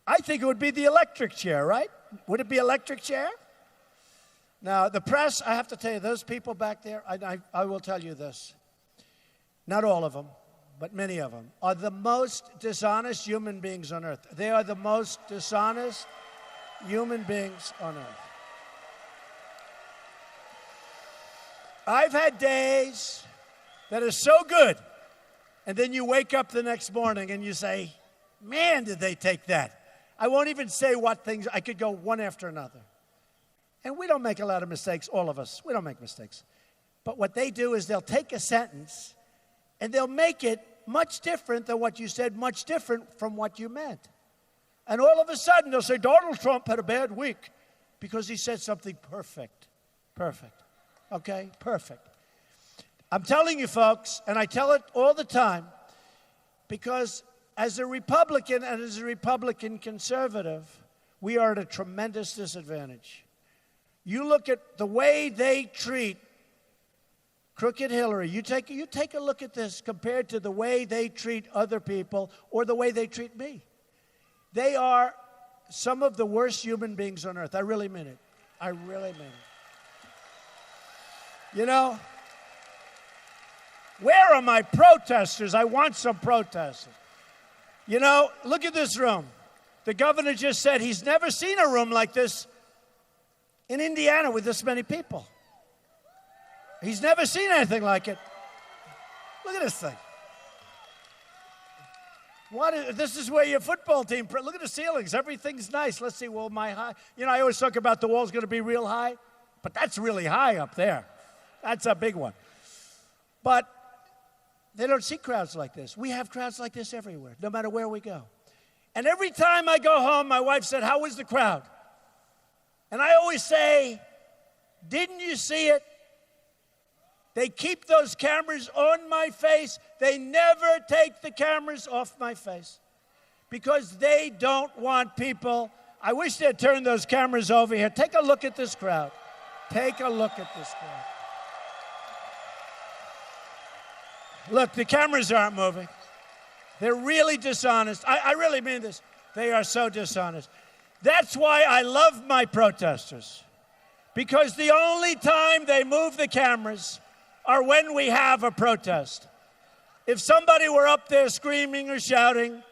I think it would be the electric chair, right? Would it be electric chair? Now, the press, I have to tell you, those people back there, I will tell you this. Not all of them, but many of them, are the most dishonest human beings on earth. They are the most dishonest human beings on earth. I've had days that are so good, and then you wake up the next morning and you say, man, did they take that. I won't even say what things, I could go one after another. And we don't make a lot of mistakes, all of us. We don't make mistakes. But what they do is they'll take a sentence and they'll make it much different than what you said, much different from what you meant. And all of a sudden they'll say, Donald Trump had a bad week because he said something perfect. Perfect. Okay? Perfect. I'm telling you, folks, and I tell it all the time, because as a Republican and as a Republican conservative, we are at a tremendous disadvantage. You look at the way they treat crooked Hillary. You take a look at this compared to the way they treat other people or the way they treat me. They are some of the worst human beings on earth. I really mean it. I really mean it. You know, where are my protesters? I want some protesters. You know, look at this room. The governor just said he's never seen a room like this in Indiana with this many people. He's never seen anything like it. Look at this thing. This is where your football team, look at the ceilings. Everything's nice. Let's see, well, my high. You know, I always talk about the wall's going to be real high, but that's really high up there. That's a big one. But they don't see crowds like this. We have crowds like this everywhere, no matter where we go. And every time I go home, my wife said, how was the crowd? And I always say, didn't you see it? They keep those cameras on my face. They never take the cameras off my face because they don't want people. I wish they'd turn those cameras over here. Take a look at this crowd. Take a look at this crowd. Look, the cameras aren't moving. They're really dishonest. I really mean this. They are so dishonest. That's why I love my protesters. Because the only time they move the cameras are when we have a protest. If somebody were up there screaming or shouting,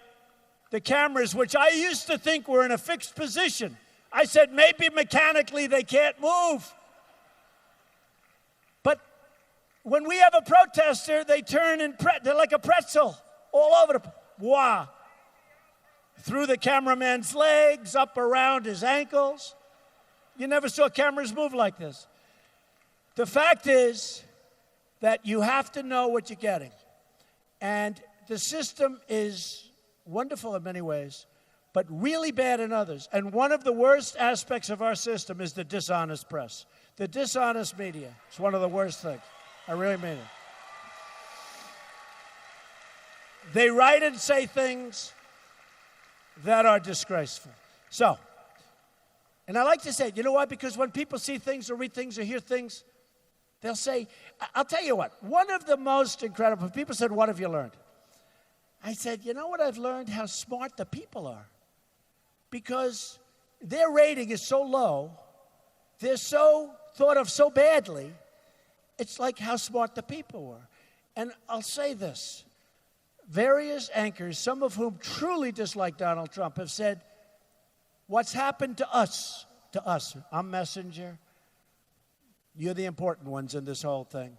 the cameras, which I used to think were in a fixed position, I said maybe mechanically they can't move. But when we have a protester, they turn and they're like a pretzel all over the wow. Through the cameraman's legs, up around his ankles. You never saw cameras move like this. The fact is that you have to know what you're getting. And the system is wonderful in many ways, but really bad in others. And one of the worst aspects of our system is the dishonest press. The dishonest media. It's one of the worst things. I really mean it. They write and say things that are disgraceful. So, and I like to say, you know why? Because when people see things or read things or hear things, they'll say, I'll tell you what, one of the most incredible, people said, what have you learned? I said, you know what I've learned? How smart the people are. Because their rating is so low, they're so thought of so badly, it's like how smart the people were. And I'll say this, various anchors, some of whom truly dislike Donald Trump, have said, what's happened to us, I'm messenger, you're the important ones in this whole thing.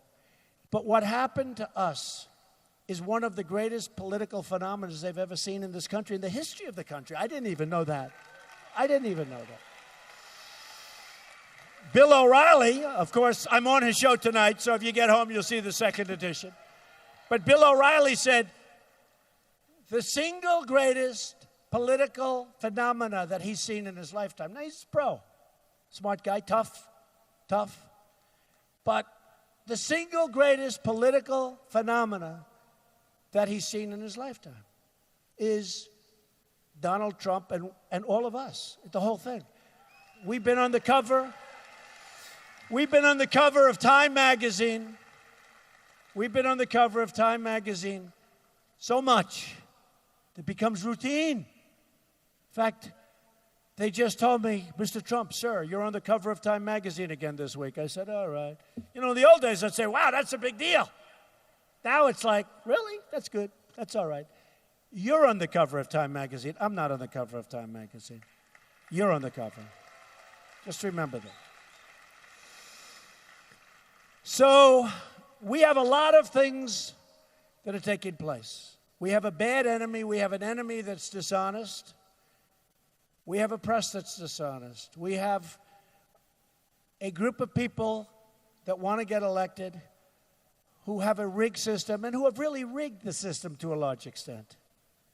But what happened to us is one of the greatest political phenomena they've ever seen in this country, in the history of the country. I didn't even know that. Bill O'Reilly, of course, I'm on his show tonight, so if you get home, you'll see the second edition. But Bill O'Reilly said, the single greatest political phenomena that he's seen in his lifetime. Now, he's a pro, smart guy, tough. But the single greatest political phenomena that he's seen in his lifetime is Donald Trump and all of us, the whole thing. We've been on the cover of Time magazine. So much it becomes routine. In fact, they just told me, Mr. Trump, sir, you're on the cover of Time magazine again this week. I said, all right. You know, in the old days, I'd say, wow, that's a big deal. Now it's like, really? That's good. That's all right. You're on the cover of Time magazine. I'm not on the cover of Time magazine. You're on the cover. Just remember that. So we have a lot of things that are taking place. We have a bad enemy. We have an enemy that's dishonest. We have a press that's dishonest. We have a group of people that want to get elected who have a rigged system and who have really rigged the system to a large extent.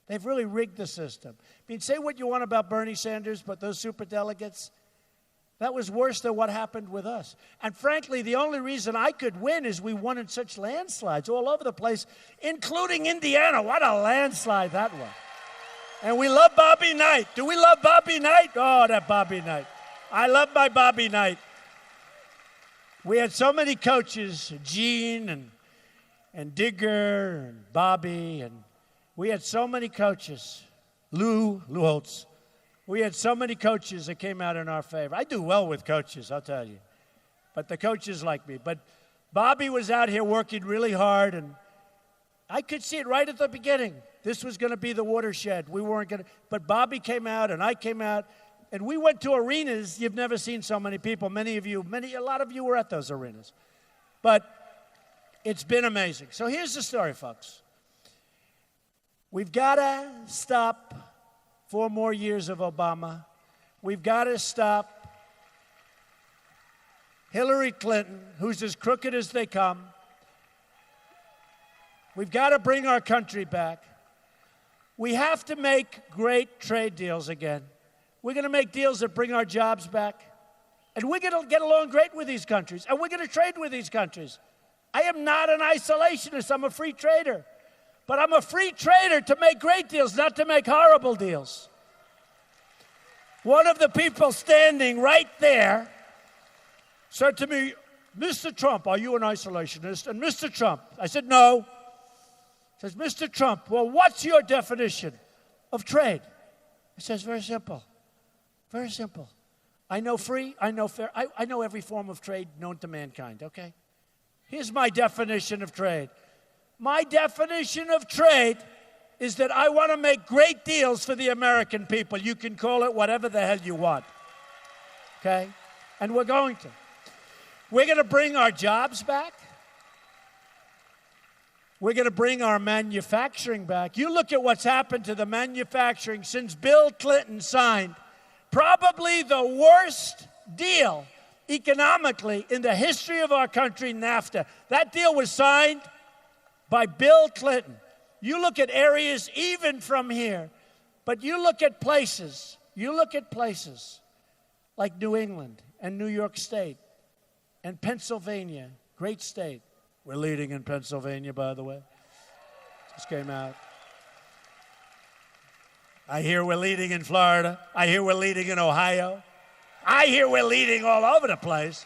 They've really rigged the system. I mean, say what you want about Bernie Sanders, but those superdelegates, that was worse than what happened with us. And frankly, the only reason I could win is we won in such landslides all over the place, including Indiana. What a landslide that was. And we love Bobby Knight. Do we love Bobby Knight? Oh, that Bobby Knight. I love my Bobby Knight. We had so many coaches, Gene and Digger and Bobby, and we had so many coaches. Lou Holtz. We had so many coaches that came out in our favor. I do well with coaches, I'll tell you. But the coaches like me. But Bobby was out here working really hard, and I could see it right at the beginning. This was going to be the watershed. We weren't going to. But Bobby came out, and I came out, and we went to arenas. You've never seen so many people. A lot of you were at those arenas. But it's been amazing. So here's the story, folks. We've got to stop 4 more years of Obama. We've got to stop Hillary Clinton, who's as crooked as they come. We've got to bring our country back. We have to make great trade deals again. We're going to make deals that bring our jobs back. And we're going to get along great with these countries. And we're going to trade with these countries. I am not an isolationist. I'm a free trader. But I'm a free trader to make great deals, not to make horrible deals. One of the people standing right there said to me, Mr. Trump, are you an isolationist? And Mr. Trump, I said, no. He says, Mr. Trump, well, what's your definition of trade? He says, very simple. Very simple. I know free, I know fair, I know every form of trade known to mankind, okay? Here's my definition of trade. My definition of trade is that I want to make great deals for the American people. You can call it whatever the hell you want, okay? And we're going to. We're going to bring our jobs back. We're going to bring our manufacturing back. You look at what's happened to the manufacturing since Bill Clinton signed probably the worst deal economically in the history of our country, NAFTA. That deal was signed by Bill Clinton. You look at areas even from here, but you look at places like New England and New York State and Pennsylvania, great state. We're leading in Pennsylvania, by the way. Just came out. I hear we're leading in Florida. I hear we're leading in Ohio. I hear we're leading all over the place.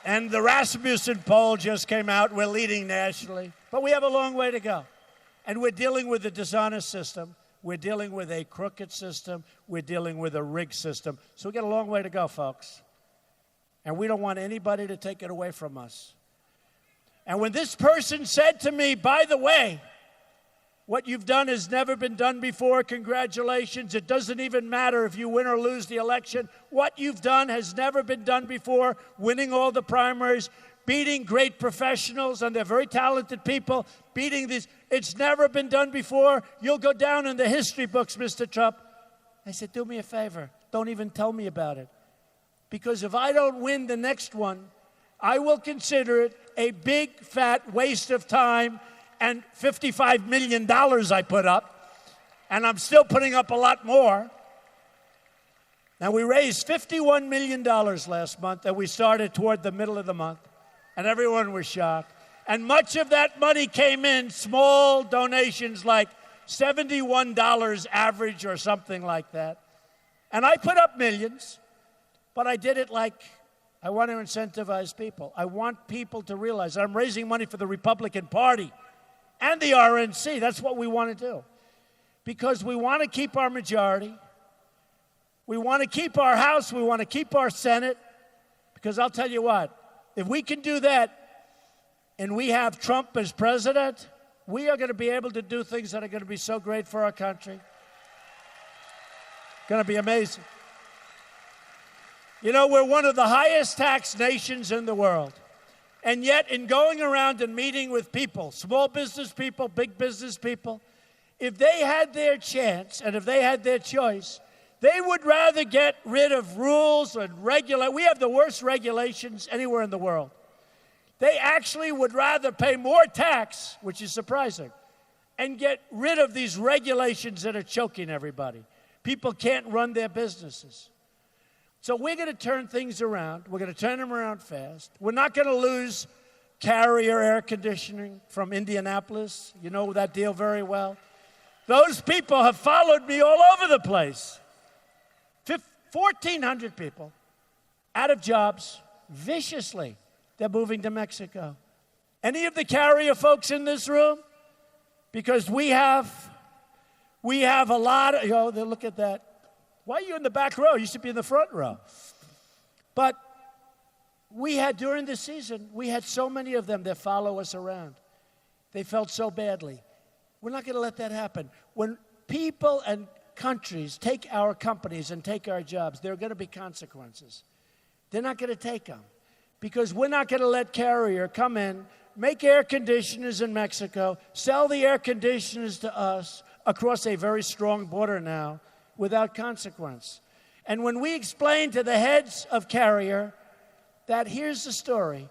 And the Rasmussen poll just came out. We're leading nationally. But we have a long way to go. And we're dealing with a dishonest system. We're dealing with a crooked system. We're dealing with a rigged system. So we got a long way to go, folks. And we don't want anybody to take it away from us. And when this person said to me, by the way, what you've done has never been done before. Congratulations. It doesn't even matter if you win or lose the election. What you've done has never been done before. Winning all the primaries, beating great professionals, and they're very talented people, beating these. It's never been done before. You'll go down in the history books, Mr. Trump. I said, do me a favor. Don't even tell me about it. Because if I don't win the next one, I will consider it a big, fat waste of time and $55 million I put up, and I'm still putting up a lot more. Now, we raised $51 million last month, and we started toward the middle of the month, and everyone was shocked. And much of that money came in small donations, like $71 average or something like that. And I put up millions, but I did it like I want to incentivize people. I want people to realize that I'm raising money for the Republican Party and the RNC. That's what we want to do. Because we want to keep our majority. We want to keep our House. We want to keep our Senate. Because I'll tell you what, if we can do that and we have Trump as president, we are going to be able to do things that are going to be so great for our country. Going to be amazing. You know, we're one of the highest taxed nations in the world. And yet, in going around and meeting with people, small business people, big business people, if they had their chance and if they had their choice, they would rather get rid of rules and regulate. We have the worst regulations anywhere in the world. They actually would rather pay more tax, which is surprising, and get rid of these regulations that are choking everybody. People can't run their businesses. So we're going to turn things around. We're going to turn them around fast. We're not going to lose Carrier air conditioning from Indianapolis. You know that deal very well. Those people have followed me all over the place. 1,400 people out of jobs viciously. They're moving to Mexico. Any of the Carrier folks in this room? Because we have a lot of, look at that. Why are you in the back row? You should be in the front row. But during the season, we had so many of them that follow us around. They felt so badly. We're not going to let that happen. When people and countries take our companies and take our jobs, there are going to be consequences. They're not going to take them. Because we're not going to let Carrier come in, make air conditioners in Mexico, sell the air conditioners to us across a very strong border now, without consequence. And when we explain to the heads of Carrier that here's the story,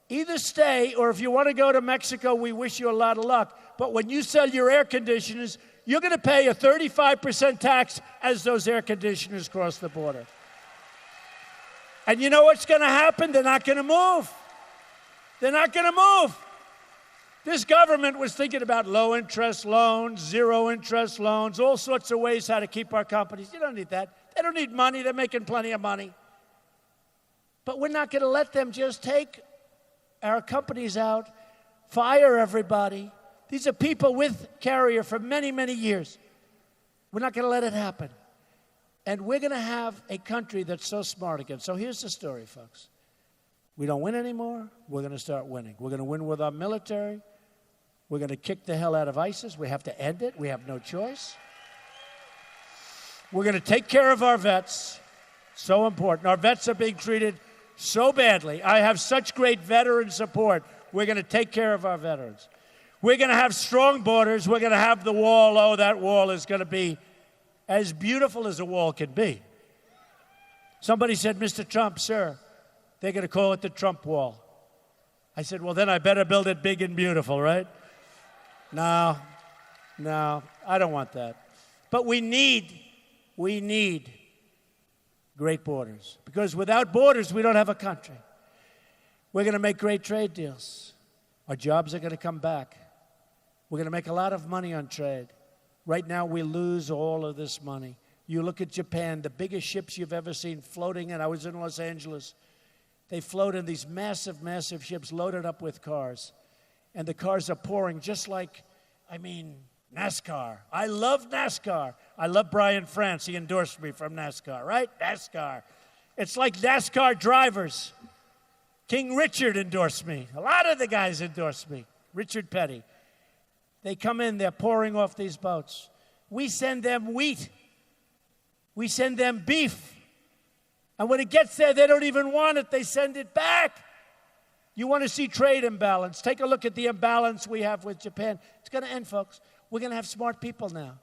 either stay or if you want to go to Mexico, we wish you a lot of luck. But when you sell your air conditioners, you're going to pay a 35% tax as those air conditioners cross the border. And you know what's going to happen? They're not going to move. They're not going to move. This government was thinking about low-interest loans, zero-interest loans, all sorts of ways how to keep our companies. You don't need that. They don't need money. They're making plenty of money. But we're not going to let them just take our companies out, fire everybody. These are people with Carrier for many, many years. We're not going to let it happen. And we're going to have a country that's so smart again. So here's the story, folks. We don't win anymore. We're going to start winning. We're going to win with our military. We're going to kick the hell out of ISIS. We have to end it. We have no choice. We're going to take care of our vets. So important. Our vets are being treated so badly. I have such great veteran support. We're going to take care of our veterans. We're going to have strong borders. We're going to have the wall. Oh, that wall is going to be as beautiful as a wall can be. Somebody said, Mr. Trump, sir, they're going to call it the Trump wall. I said, well, then I better build it big and beautiful, right? No, I don't want that. But we need great borders. Because without borders, we don't have a country. We're going to make great trade deals. Our jobs are going to come back. We're going to make a lot of money on trade. Right now, we lose all of this money. You look at Japan, the biggest ships you've ever seen floating in. I was in Los Angeles. They float in these massive, massive ships loaded up with cars. And the cars are pouring just like, NASCAR. I love NASCAR. I love Brian France. He endorsed me from NASCAR, right? NASCAR. It's like NASCAR drivers. King Richard endorsed me. A lot of the guys endorsed me. Richard Petty. They come in, they're pouring off these boats. We send them wheat. We send them beef. And when it gets there, they don't even want it. They send it back. You want to see trade imbalance. Take a look at the imbalance we have with Japan. It's going to end, folks. We're going to have smart people now.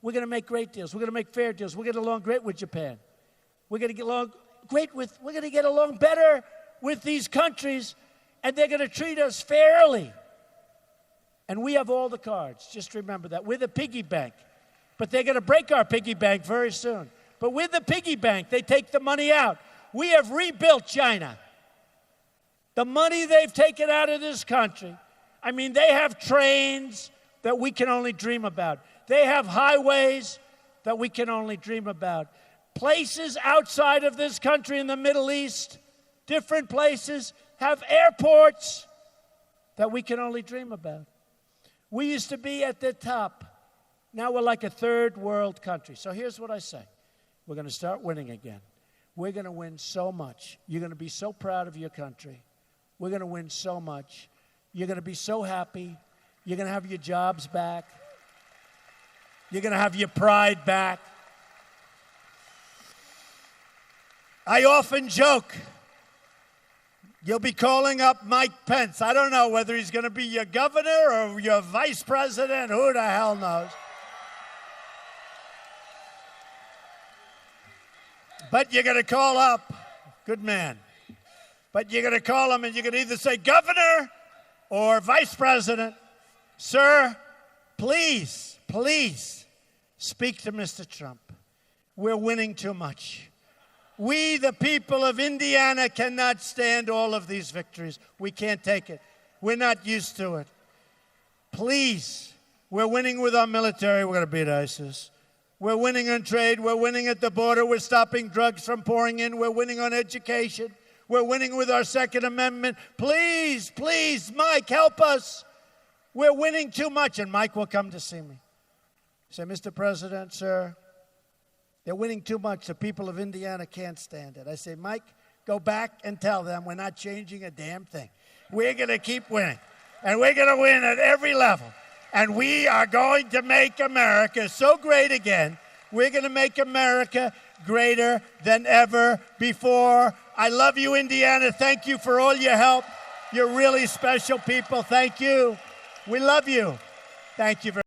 We're going to make great deals. We're going to make fair deals. We're going to get along great with Japan. We're going to get along we're going to get along better with these countries, and they're going to treat us fairly. And we have all the cards. Just remember that. We're the piggy bank. But they're going to break our piggy bank very soon. But with the piggy bank, they take the money out. We have rebuilt China. The money they've taken out of this country. They have trains that we can only dream about. They have highways that we can only dream about. Places outside of this country in the Middle East, different places, have airports that we can only dream about. We used to be at the top. Now we're like a third world country. So here's what I say. We're going to start winning again. We're going to win so much. You're going to be so proud of your country. We're going to win so much. You're going to be so happy. You're going to have your jobs back. You're going to have your pride back. I often joke, you'll be calling up Mike Pence. I don't know whether he's going to be your governor or your vice president. Who the hell knows? But you're going to call up, good man. But you're going to call him and you're going to either say governor or vice president. Sir, please speak to Mr. Trump. We're winning too much. We, the people of Indiana, cannot stand all of these victories. We can't take it. We're not used to it. Please, we're winning with our military. We're going to beat ISIS. We're winning on trade. We're winning at the border. We're stopping drugs from pouring in. We're winning on education. We're winning with our Second Amendment. Please, Mike, help us. We're winning too much. And Mike will come to see me. Say, Mr. President, sir, they're winning too much. The people of Indiana can't stand it. I say, Mike, go back and tell them we're not changing a damn thing. We're going to keep winning. And we're going to win at every level. And we are going to make America so great again. We're going to make America greater than ever before. I love you, Indiana. Thank you for all your help. You're really special people. Thank you. We love you. Thank you very much.